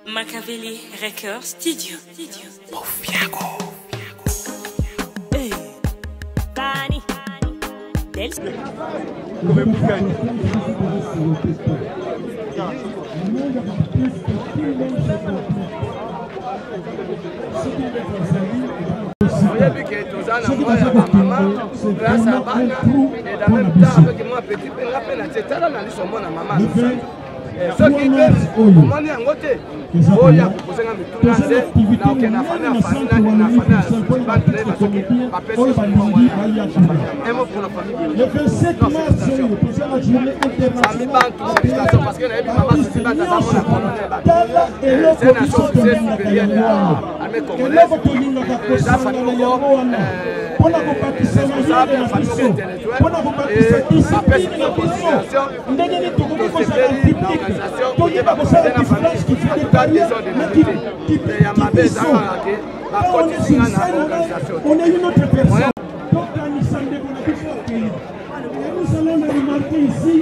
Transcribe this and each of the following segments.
Machiavelli Record Studio. Bofiago. Hey. Bani. Del. Grâce à Bana, et en même temps avec moi petit peu, la peine c'est là dans son mon maman. Ce qui veut au moment en côté, oh ya poser un tout là c'est là aucun affaire na pas de parce que pas personne et moi pour la famille. Le 27 mars c'est la journée internationale parce que la maman c'est pas dans mon colonel. C'est la chose c'est supérieure à mes congolais. Ça famille pour la responsable de la famille intellectuelle et sa personne de considération l'organisation pour la famille en tout cas des ordres de vérité. Il y a ma belle la continuer dans l'organisation. On est une autre personne. Donc, nous allons remarquer ici,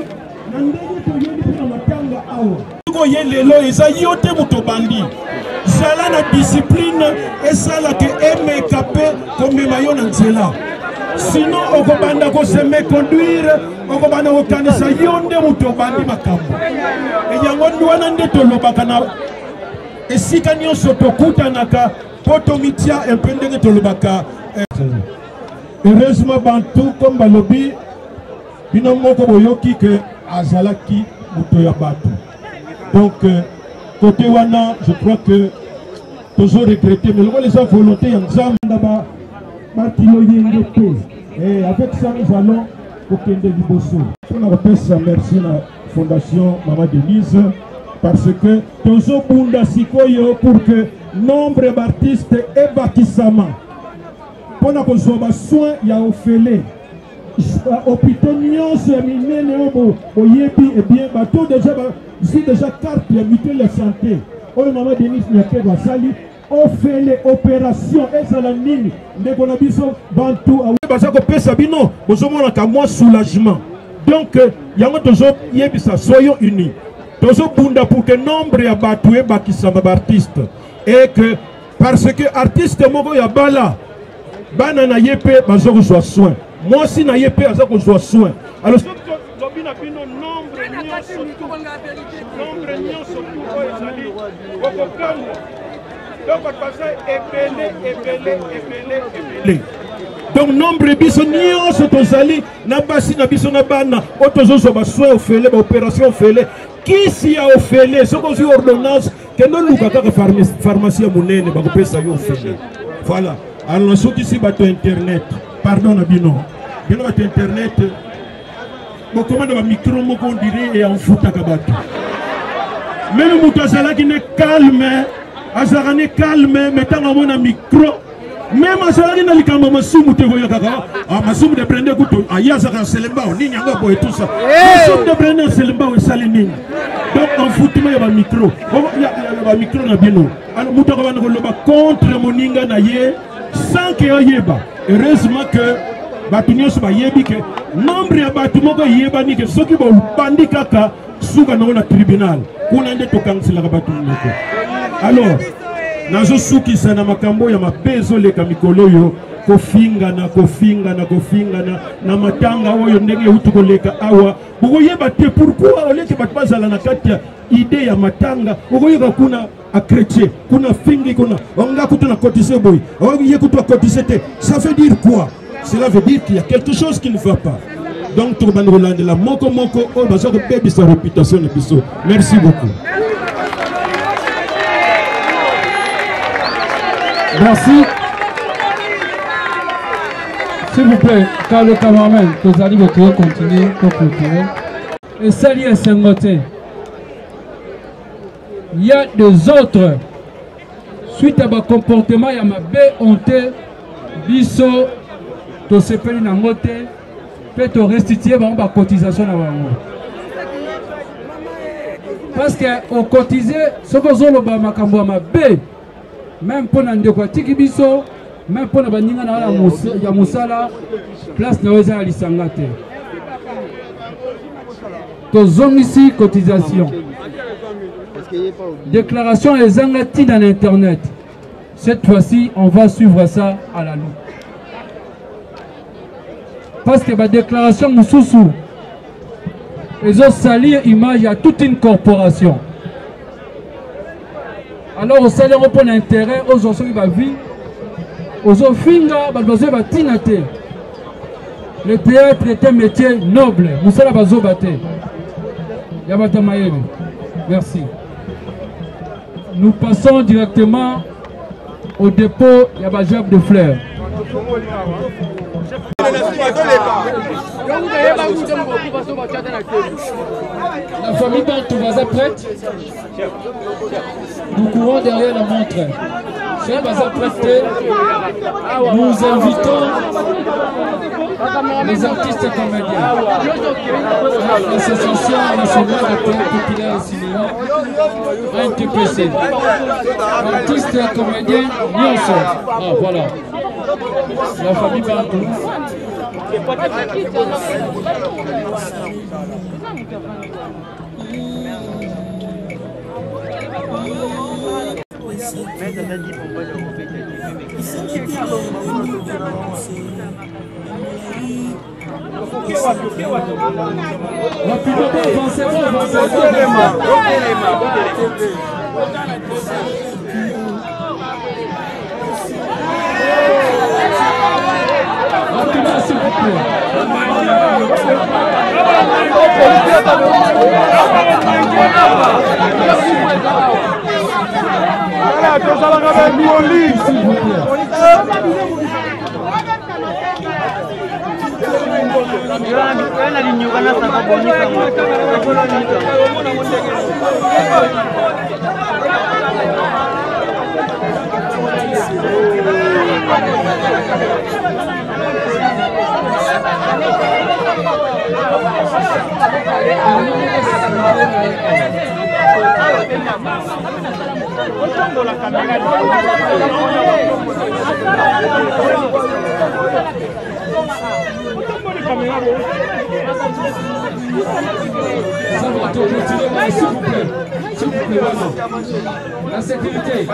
la discipline et ça la que MKP comme maillot nzela. Sinon on va se méconduire, on va kanisa yonde mutobandi makambo. Et yango ndwana ndeto lobakana. Et si kanyo sotokuta naka potomitia empende tolobaka. Heureusement bantu comme balobi bino moko boyoki que azalaki muto ya batu. Donc côté wana, je crois que toujours regretté, mais les gens volonté en Zambaba, et avec ça nous allons au Kende Liboso. On a merci à la Fondation Maman Denise parce que toujours Bunda Sikoyo pour que nombre d'artistes et bâtissements pour qu'on soit soin il y a offert hôpital nyonso ya minene oyebi et bien bateau déjà ici déjà carte ya mutuelle de santé oyo Maman Denise Nyake basali offert les opérations et ça la nini ndeko na biso bantu awe baza ko pesa bino bozomona ka moi soulagement donc yango tozo yebisa soyons unis tozo bunda pour que nombre ya batu e bakisama artiste et que parce que artiste moko ya bala bana na yepe bazo ko soin. Moi aussi, je n'ai pas besoin de soin. Alors, si vous avez nombre donc, nombre de bisonions sont aux alliés, Nabasi, Nabisonabana, Otozo, Bassois, Ophélie, opération Ophélie. Qui s'y a Ophélie? Ce qu'on dit ordonnance, que nous nous avons pharmacie à Mounene, voilà. Alors, ceux qui s'y battent Internet, pardon, Nabino. Bien internet, comment le micro on dirait et en fout à Kabatu. Même Moutazala qui n'est calme, Azara n'est calme, mettant à mon micro. Même Azara n'a pas de Massoum de Massoum de Brenda Couto, Ayazara Selemba, Ninyanga et tout ça. Massoum de Brenda Selemba et Saline. Donc en fout, il y a un micro. Il y a un micro na bino. Alors Moutazala contre Moninga Naye, sans qu'il y ait pas. Heureusement que Batunyo soba yebi que nombre ya batu moko yebani que soki bo bandi kaka suka na tribunal kuna nde to kansila ka batu moko. Alors nazo suki sana makambo ya mabezo le kamikolo yo kofinga na matanga oyo ndenge utuko leka awa boko yeba te pourquoi oleke batu bazala na kati ya idée ya matanga boko yeba kuna a chrétien kuna fingi kuna onga kutuna cotiser boy onga yekuto cotiser te ça veut dire quoi? Cela veut dire qu'il y a quelque chose qui ne va pas. Donc, tout le monde de la moko, on va faire sa réputation de Bissot. Merci beaucoup. Merci. S'il vous plaît, quand le cameraman, vous allez continuer pour clôturer. Et salut à Saint-Motin. Il y a des autres, suite à mon comportement, il y a ma baie honteux, Bissot. To sepeli na ngote peut te restituer ba cotisation na bango parce que au cotiser ce que zolo ba makambo ma be même pour na ndeko tiki biso même pour na baninga na ya musala place na weza lisanga te to zongisi cotisation Déclaration et zangati dans l'internet. Cette fois-ci, on va suivre ça à la loupe. Parce que la déclaration Moussoussou, ils ont sali image à toute une corporation. Alors, au salaire, on prend intérêt aux gens qui va vivre, aux gens qui va tinate. Le théâtre est un métier noble. Moussala bazo bate. Yabata Maïle. Merci. Nous passons directement au dépôt Yabajab de fleurs. La famille Bantouvaza prête. Nous courons derrière la montre. Chers Baza prêtés, nous invitons les artistes comédiens. L'Association nationale de théâtre populaire et cinéma, NTPC. Artistes et comédiens, Nyonso. Ah, voilà. La famille Bantou. La sécurité,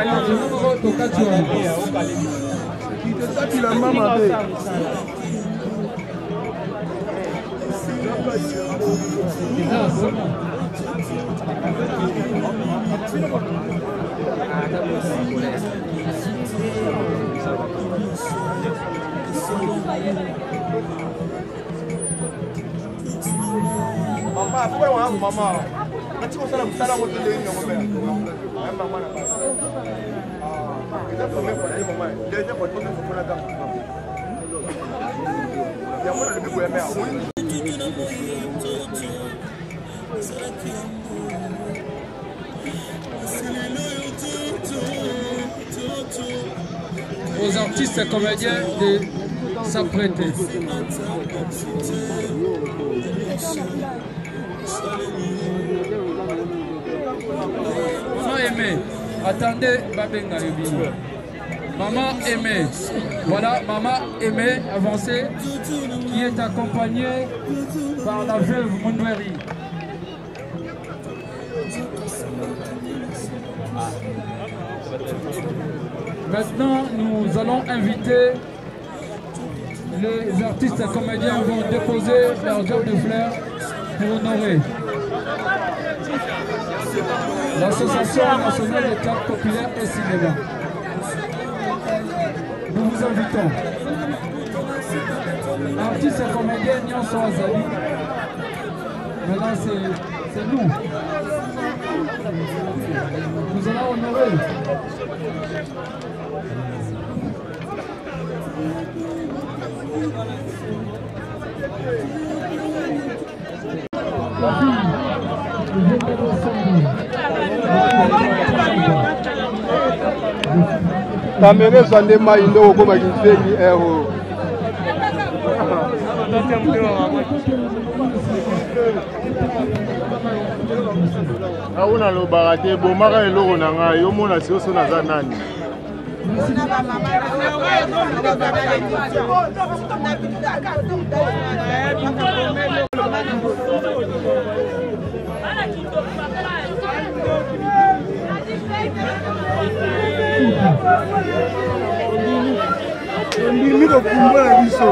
aux artistes et comédiens de s'apprêter. Maman aimée, attendez, Babenga Yobini. Maman aimée, voilà, maman aimée, avancée, qui est accompagnée par la veuve Mondoueri. Maintenant, nous allons inviter les artistes et comédiens vont déposer leur job de fleurs pour honorer l'Association nationale de théâtre populaire et cinéma. Nous vous invitons. Artistes et comédiens Nyonso Azali. Maintenant, c'est nous. Nous allons honorer. Tamere Sande Maindo okoma kisengi ero. Auna lo barate bomaka eloko na ngai yo mona si oso naza nani. Ndimi kokumbwa na biso.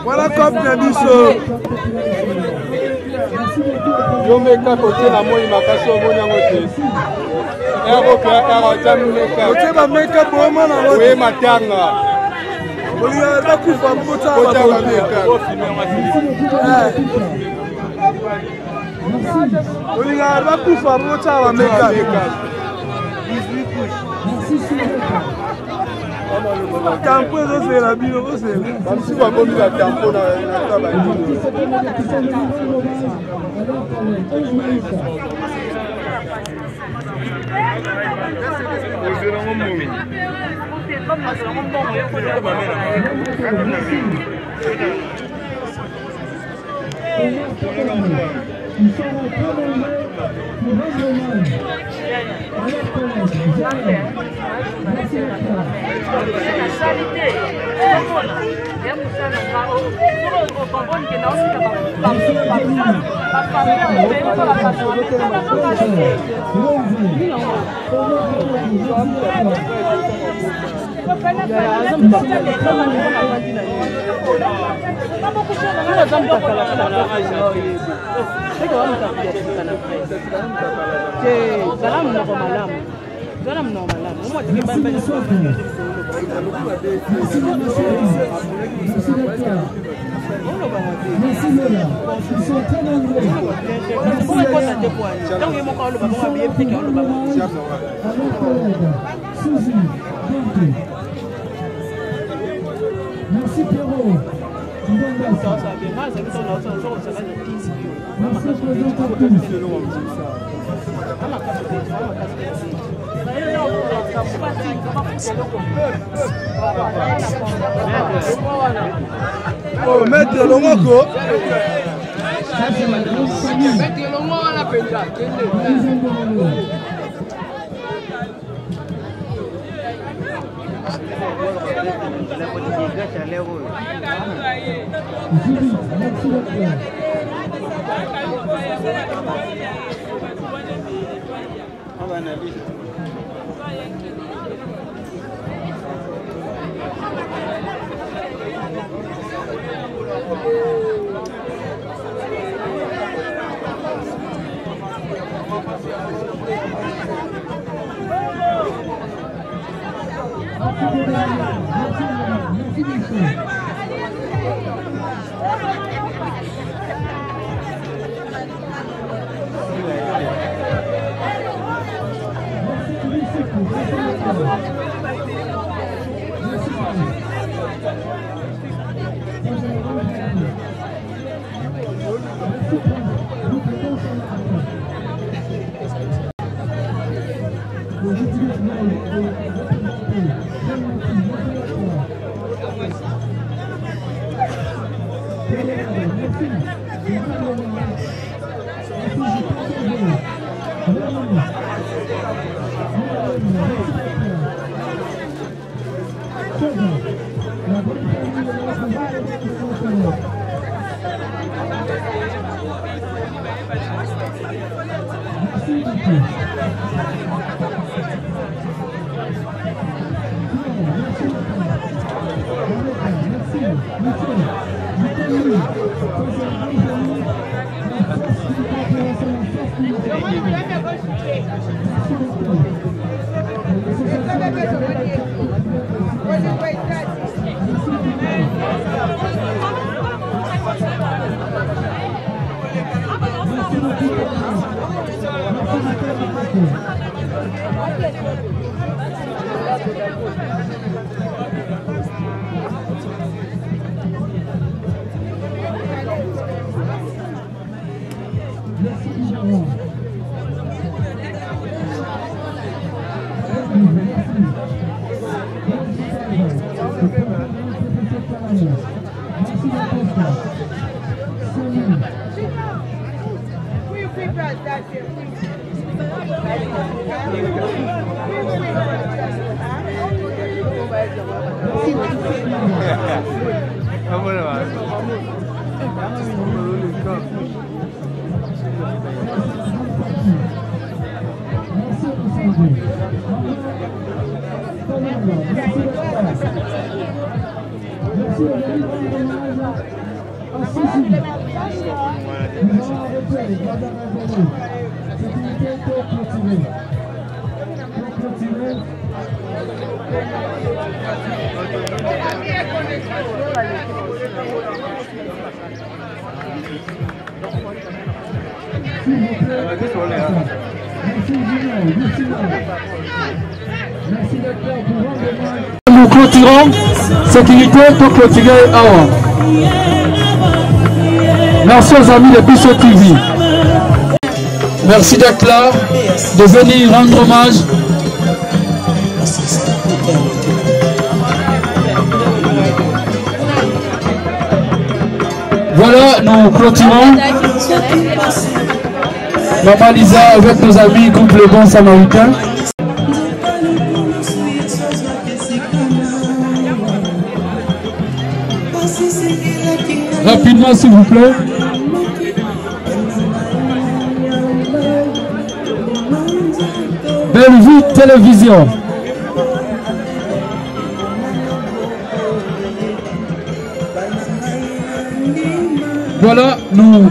Voilà comme Nabiso. Yo meka côté la moi makasi omoni yango te. Ero ka ero jamu meka. Côté ba meka bomo na mo. We matanga. Olinga ba kufa mbota ba meka. Olinga ba kufa mbota ba meka. Campo c'est la bio c'est même si on comme la campo na travail Merci Pierrot. Oh, maître Longoko. Maître Longo on appelle ça. Nous clôturons cette unité pour clôturer Awa. Merci aux amis de Bisso TV. Merci d'être là, de venir rendre hommage. Voilà, nous clôturons. Maman Lisa avec nos amis groupe Les Bons Samaritains. Rapidement s'il vous plaît. Bellevue Télévision. Voilà, nous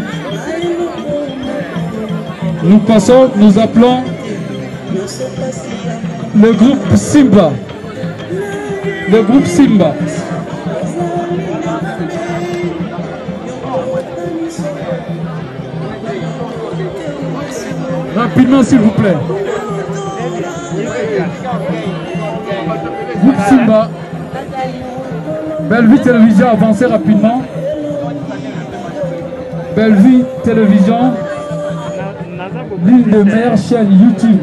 passons, nous appelons le groupe Simba. Le groupe Simba. Rapidement s'il vous plaît. Groupe Simba. Bellevue Télévision, avancez rapidement. Bellevue Télévision, l'une des meilleures chaînes YouTube.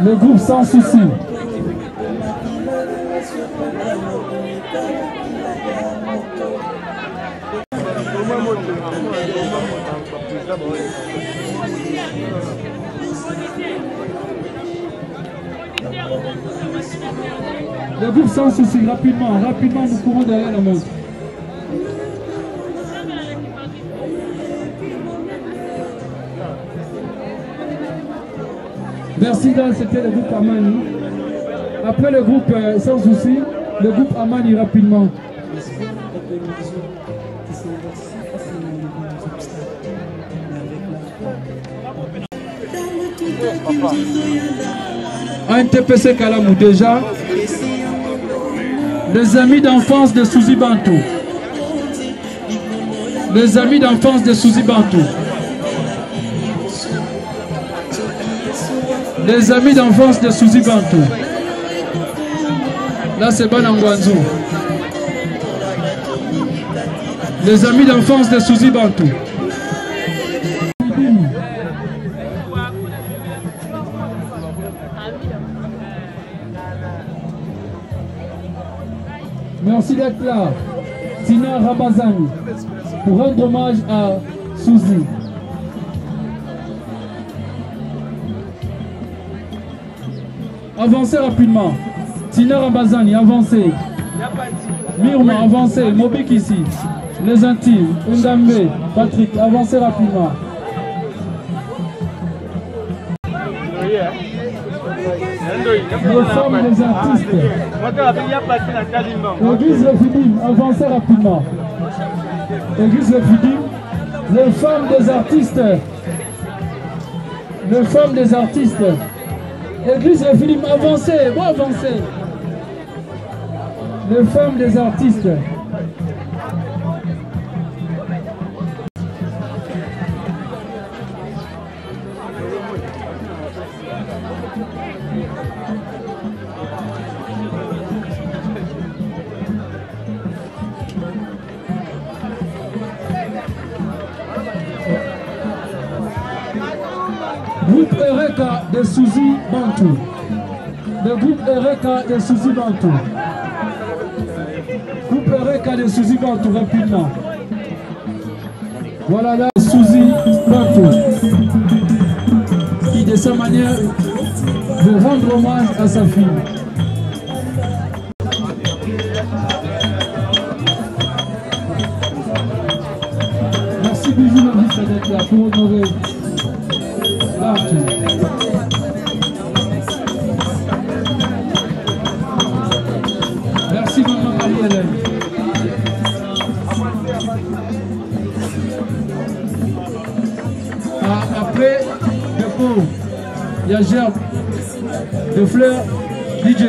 Le groupe Sans Souci. Le groupe Sans Souci, rapidement, nous courons derrière la montre. Merci, c'était le groupe Amani. Après le groupe Sans Souci, le groupe Amani rapidement. Un TPC Kalamou déjà. Les amis d'enfance de Souzy Bantou. Les amis d'enfance de Souzy Bantou. Les amis d'enfance de Souzy Bantou. Là c'est Banangwanzou. Les amis d'enfance de Souzy Bantou. Merci d'être là. Tina Ramazani, pour rendre hommage à Suzy. Avancez rapidement. Tina Ramazani, avancez. Mirma, avancez. Mobik ici. Les intimes. Ngambe, Patrick, avancez rapidement. Les femmes des artistes. Église Refidim, avancez rapidement. Église Refidim, les femmes des artistes. Les femmes des artistes. Église Refidim, avancez, bon avancez. Les femmes des artistes. Groupe Eureka de Suzy Bantou. Le groupe Eureka de Suzy Bantou. Groupe Eureka de Suzy Bantou, rapidement. Voilà là, Suzy Bantou. Qui de sa manière veut rendre hommage à sa fille. Merci Bijou Maurice d'être là pour honorer. Merci maman Marie-Hélène. Après, dépôt, il y a gerbe de fleurs DJ.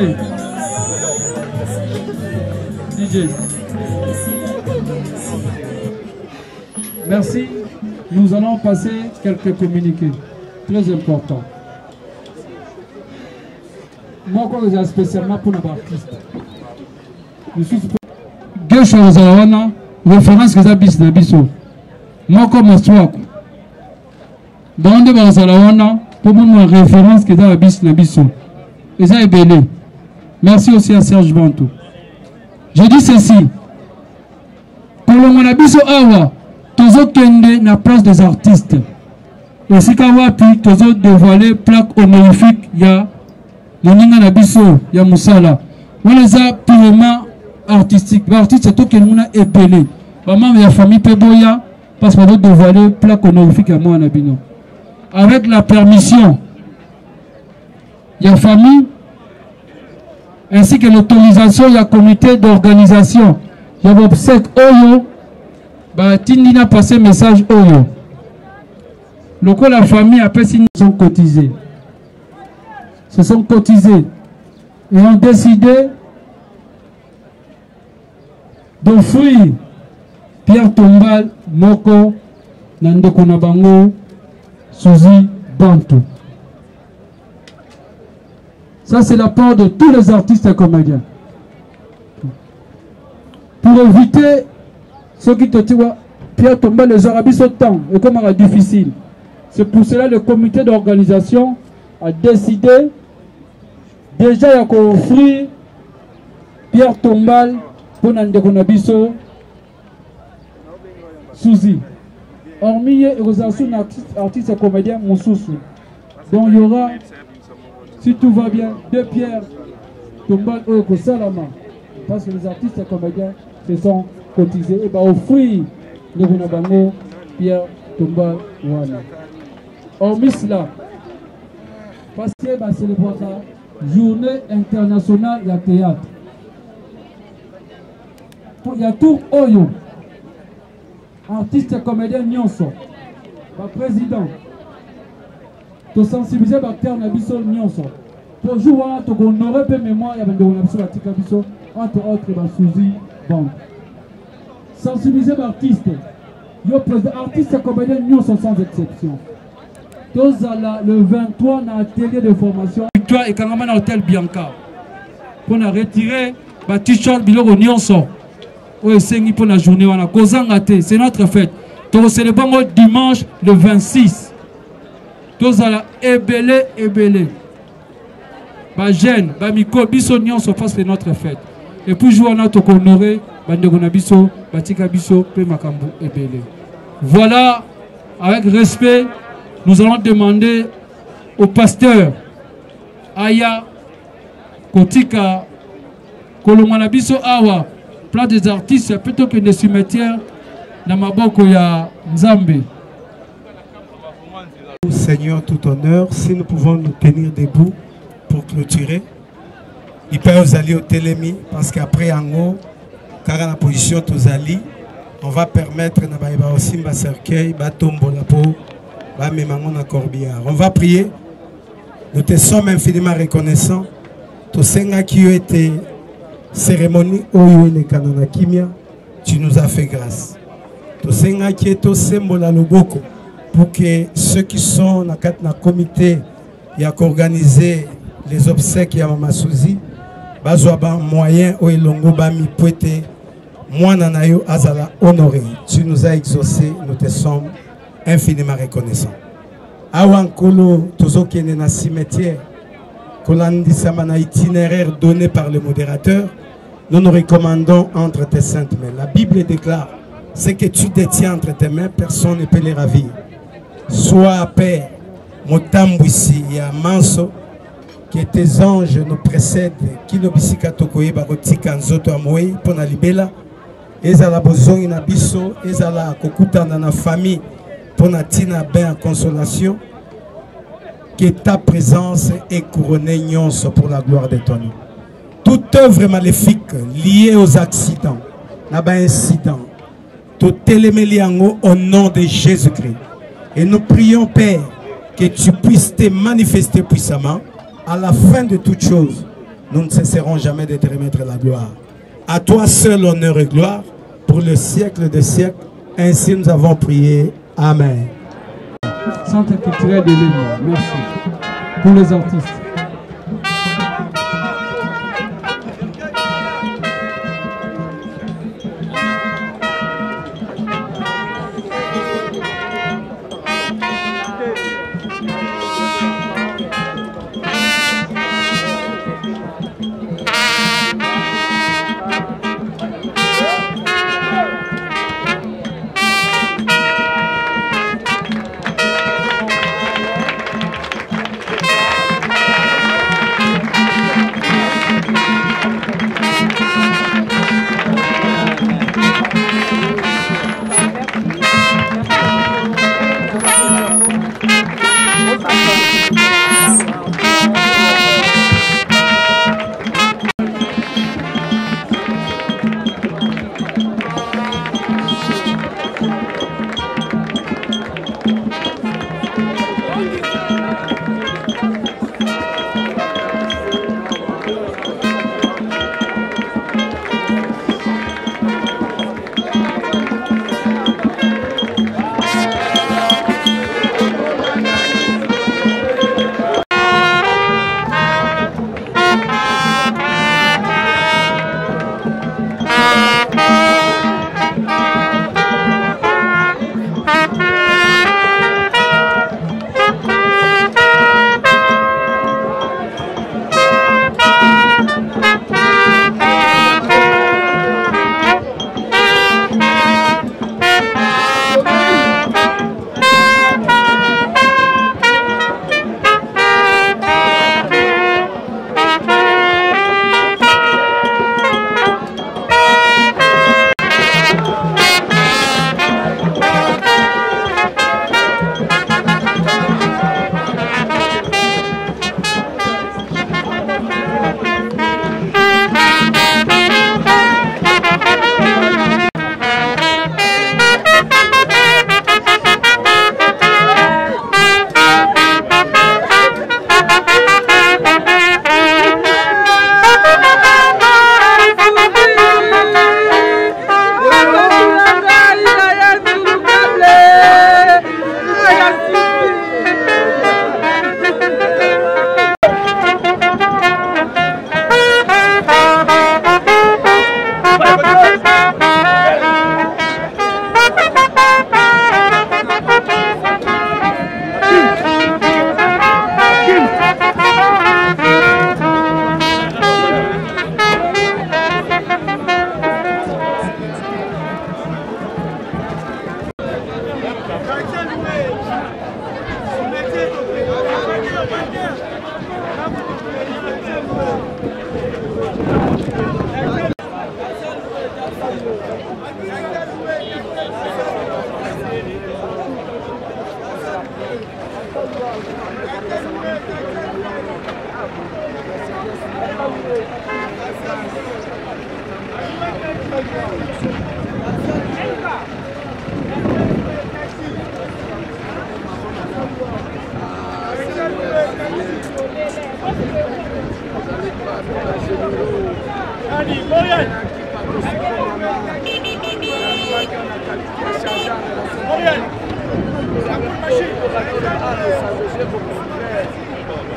Merci. Nous allons passer quelques communiqués. Très important. Moi, quand j'ai spécialement pour l'artiste, je suis deux choses à la référence que j'ai bis na biso. Moi, comme Astuak, dans le bas à la pour moi référence que j'ai bis na biso. Et ça est belé. Merci aussi à Serge Bantou. Je dis ceci. Pour le moment, biso awa, tous autres kende na place des artistes. Et si kawapi toujours dévoilé plaque honorifique ya moninga na biso ya musala on les a purement artistique l'artiste c'est tout que nous a épelé maman ya famille peboya parce qu'on doit dévoiler plaque honorifique à moi na bino avec la permission ya famille ainsi que l'autorisation ya comité d'organisation ya obsèque oyo ba tindina passer message oyo. Donc la famille après ils sont cotisés. Se sont cotisés et ont décidé d'offrir Pierre Tombal Moko Nandeko Nabango Suzy Bantou. Ça c'est la part de tous les artistes et comédiens. Pour éviter ceux qui te disent Pierre Tombal les Arabes au temps et comment c'est difficile. C'est pour cela que le comité d'organisation a décidé déjà d'offrir Pierre Tombal pour Nandeko Nabiso Suzy. Hormis les artistes et comédiens Moussoussou. Donc il y aura, si tout va bien, 2 Pierre Tombal au Salama. Parce que les artistes et comédiens se sont cotisés et va offrir le Gunabango Pierre Tombal Wana. Hormis cela, parce que c'est le journée internationale de théâtre. Il y a tout Oyo, artiste et comédien Nyonso, président, de sensibiliser les acteurs Nabiso Nyonso. Pour jouer, pour honorer peu mémoire, il y a des gens entre autres Suzy Bantou. Sensibiliser les artistes, artistes et comédiens Nyonso sans exception. Le 23 dans l'atelier de formation Victoire et Kangaman Hôtel Bianca pour retirer le t-shirt Biloko Nyonso pour la journée c'est notre fête. Donc c'est le bon dimanche le 26. Tous à la ébélé. Ba jeune, ba miko biso Nyonso parce que c'est notre fête. et puis jouer en auto honoré bandeko na biso batika biso pe makambo ebele. Voilà, avec respect, nous allons demander au pasteur Aya Kotika Kolomana biso awa place des artistes plutôt que des cimetières na maboko ya Nzambe. Seigneur, tout honneur, si nous pouvons nous tenir debout pour clôturer. Il peut aux alliés au Télémi parce qu'après en haut, car à la position tous alliés, on va permettre na aussi ma cercueil, batombo la peau, ba memango na corbillard. On va prier. Nous te sommes infiniment reconnaissants. Tous ceux qui ont été cérémonie oyo le kanana kimia, tu nous as fait grâce. Tous ceux qui étaient au symbole à loboko pour que ceux qui sont dans le comité qui a organisé les obsèques à Mama Souzi, bazwa moyen o ilongo ba mi poete mwana na yo azala honoré. Tu nous as exaucé, nous te sommes infiniment reconnaissants. Awankolo tozokene na cimetière kolandisama na itinéraire donné par le modérateur, nous nous recommandons entre tes saintes mains. La Bible déclare ce que tu détiens entre tes mains, personne ne peut les ravir. Sois Père, Motambwisi ya manso, que tes anges nous précèdent, qui nous bisika tokoye barotika nzoto amoe pona libela, ezala bozongi na biso, ezala kokutana na famille pona tina ben consolation, que ta présence est couronnée nyonso pour la gloire de ton nom. Toute œuvre maléfique liée aux accidents, n'a-ba incident, tout téléméliango au nom de Jésus-Christ. Et nous prions, Père, que tu puisses te manifester puissamment. À la fin de toutes choses, nous ne cesserons jamais de te remettre la gloire. À toi seul honneur et gloire pour le siècle des siècles. Ainsi nous avons prié. Amen. Centre culturel de l'Église, merci. Pour les artistes.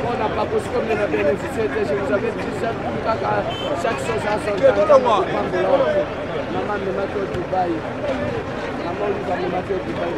On n'a pas possible comme on a bénéficié, je vous avais dit ça, chaque chose a son temps. Maman me m'a fait au Dubaï. Maman lui m'a fait au Dubaï.